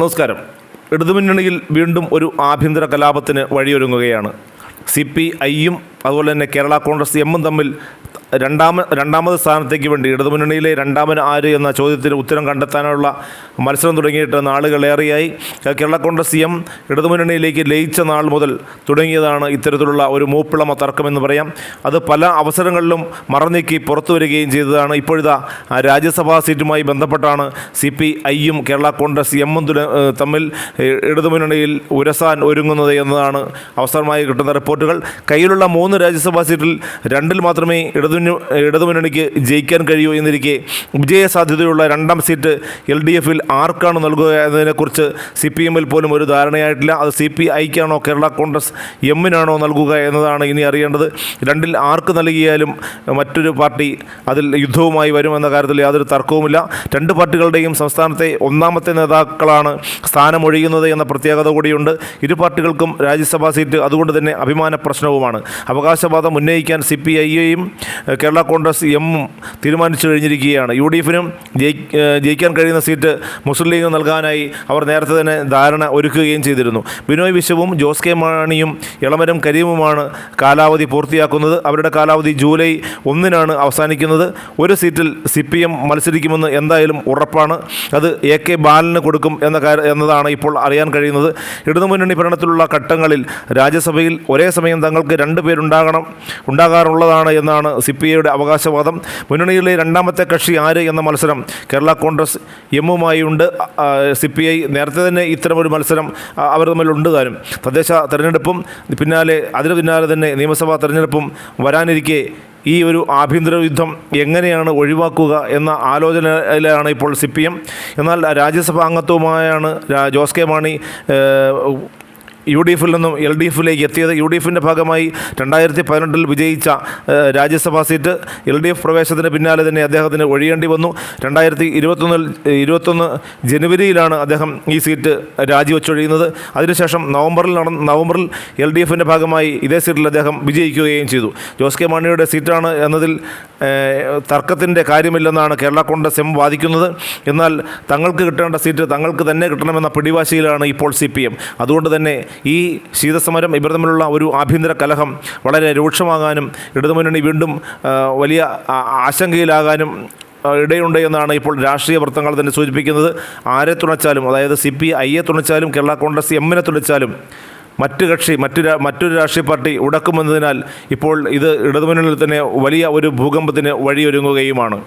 നമസ്കാരം. ഇടതുമുന്നണിയിൽ വീണ്ടും ഒരു ആഭ്യന്തര കലാപത്തിന് വഴിയൊരുങ്ങുകയാണ്. CPIയും അതുപോലെ തന്നെ കേരള കോൺഗ്രസ് എമ്മും തമ്മിൽ രണ്ടാമത് സ്ഥാനത്തേക്ക് വേണ്ടി ഇടതുമുന്നണിയിലെ രണ്ടാമൻ ആര് എന്ന ചോദ്യത്തിന് ഉത്തരം കണ്ടെത്താനുള്ള മത്സരം തുടങ്ങിയിട്ട് നാളുകളേറെയായി. കേരള കോൺഗ്രസ് എം ഇടതുമുന്നണിയിലേക്ക് ലയിച്ച നാൾ മുതൽ തുടങ്ങിയതാണ് ഇത്തരത്തിലുള്ള ഒരു മൂപ്പിളമ തർക്കമെന്ന് പറയാം. അത് പല അവസരങ്ങളിലും മറന്നീക്കി പുറത്തു വരികയും ചെയ്തതാണ്. ഇപ്പോഴിതാ രാജ്യസഭാ സീറ്റുമായി ബന്ധപ്പെട്ടാണ് CPIയും കേരള കോൺഗ്രസ് എമ്മും തമ്മിൽ ഇടതുമുന്നണിയിൽ ഉരസാൻ ഒരുങ്ങുന്നത് എന്നതാണ് അവസരമായി കിട്ടുന്ന റിപ്പോർട്ടുകൾ. കയ്യിലുള്ള 3 രാജ്യസഭാ സീറ്റിൽ 2-ൽ മാത്രമേ ഇടതുമുന്നണിക്ക് ജയിക്കാൻ കഴിയൂ എന്നിരിക്കെ വിജയസാധ്യതയുള്ള 2ാം സീറ്റ് LDFൽ ആർക്കാണ് നൽകുക എന്നതിനെക്കുറിച്ച് CPMൽ പോലും ഒരു ധാരണയായിട്ടില്ല. അത് CPIക്കാണോ കേരള കോൺഗ്രസ് എമ്മിനാണോ നൽകുക എന്നതാണ് ഇനി അറിയേണ്ടത്. 2ൽ ആർക്ക് നൽകിയാലും മറ്റൊരു പാർട്ടി അതിൽ യുദ്ധവുമായി വരുമെന്ന കാര്യത്തിൽ യാതൊരു തർക്കവുമില്ല. 2 പാർട്ടികളുടെയും സംസ്ഥാനത്തെ ഒന്നാമത്തെ നേതാക്കളാണ് സ്ഥാനമൊഴിയുന്നത് എന്ന പ്രത്യേകത കൂടിയുണ്ട്. ഇരു പാർട്ടികൾക്കും രാജ്യസഭാ സീറ്റ് അതുകൊണ്ട് തന്നെ അഭിമാന പ്രശ്നവുമാണ്. അവകാശവാദം ഉന്നയിക്കാൻ CPIയെയും കേരള കോൺഗ്രസ് എമ്മും തീരുമാനിച്ചു കഴിഞ്ഞിരിക്കുകയാണ്. UDFനും ജയിക്കാൻ കഴിയുന്ന സീറ്റ് മുസ്ലിം ലീഗ് നൽകാനായി അവർ നേരത്തെ തന്നെ ധാരണ ഒരുക്കുകയും ചെയ്തിരുന്നു. ബിനോയ് വിശ്വവും ജോസ് കെ മാണിയും ഇളമരം കരീമുമാണ് കാലാവധി പൂർത്തിയാക്കുന്നത്. അവരുടെ കാലാവധി ജൂലൈ 1-നാണ് അവസാനിക്കുന്നത്. ഒരു സീറ്റിൽ CPM മത്സരിക്കുമെന്ന് എന്തായാലും ഉറപ്പാണ്. അത് AK ബാലന് കൊടുക്കും എന്നതാണ് ഇപ്പോൾ അറിയാൻ കഴിയുന്നത്. ഇടതുമുന്നണി ഭരണത്തിലുള്ള ഘട്ടങ്ങളിൽ രാജ്യസഭയിൽ ഒരേ സമയം തങ്ങൾക്ക് 2 പേരുണ്ടാകാറുള്ളതാണ് എന്നാണ് CPIയുടെ അവകാശവാദം. മുന്നണിയിലെ 2ാമത്തെ കക്ഷി ആര് എന്ന മത്സരം കേരള കോൺഗ്രസ് എമ്മുമായുണ്ട്. CPI നേരത്തെ തന്നെ ഇത്തരമൊരു മത്സരം അവർ തമ്മിലുണ്ട് താനും. തദ്ദേശ തെരഞ്ഞെടുപ്പും അതിന് പിന്നാലെ തന്നെ നിയമസഭാ തെരഞ്ഞെടുപ്പും വരാനിരിക്കെ ഈ ഒരു ആഭ്യന്തര യുദ്ധം എങ്ങനെയാണ് ഒഴിവാക്കുക എന്ന ആലോചനയിലാണ് ഇപ്പോൾ CPM. എന്നാൽ രാജ്യസഭാ അംഗത്വവുമായാണ് ജോസ് കെ മാണി UDFൽ നിന്നും LDFലേക്ക് എത്തിയത്. UDFിൻ്റെ ഭാഗമായി 2018-ൽ വിജയിച്ച രാജ്യസഭാ സീറ്റ് LDF പ്രവേശനത്തിന് പിന്നാലെ തന്നെ അദ്ദേഹത്തിന് ഒഴിയേണ്ടി വന്നു. 2021 ജനുവരിയിലാണ് അദ്ദേഹം ഈ സീറ്റ് രാജിവെച്ചൊഴിയുന്നത്. അതിനുശേഷം നവംബറിൽ LDFിൻ്റെ ഭാഗമായി ഇതേ സീറ്റിൽ അദ്ദേഹം വിജയിക്കുകയും ചെയ്തു. ജോസ് കെ മാണിയുടെ സീറ്റാണ് എന്നതിൽ തർക്കത്തിൻ്റെ കാര്യമില്ലെന്നാണ് കേരള കോൺഗ്രസ് എം വാദിക്കുന്നത്. എന്നാൽ തങ്ങൾക്ക് കിട്ടേണ്ട സീറ്റ് തങ്ങൾക്ക് തന്നെ കിട്ടണമെന്ന പിടിവാശിയിലാണ് ഇപ്പോൾ CPM. അതുകൊണ്ട് തന്നെ ഈ ശീതസമരം ഇവർ തമ്മിലുള്ള ഒരു ആഭ്യന്തര കലഹം വളരെ രൂക്ഷമാകാനും ഇടതുമുന്നണി വീണ്ടും വലിയ ആശങ്കയിലാകാനും ഇടയുണ്ട് എന്നാണ് ഇപ്പോൾ രാഷ്ട്രീയ വൃത്തങ്ങൾ തന്നെ സൂചിപ്പിക്കുന്നത്. ആരെ തുണച്ചാലും, അതായത് CPIയെ തുണച്ചാലും കേരള കോൺഗ്രസ് എമ്മിനെ തുണച്ചാലും മറ്റൊരു രാഷ്ട്രീയ പാർട്ടി ഉടക്കുമെന്നതിനാൽ ഇപ്പോൾ ഇത് ഇടതുമുന്നണിയിൽ തന്നെ വലിയ ഒരു ഭൂകമ്പത്തിന് വഴിയൊരുങ്ങുകയുമാണ്.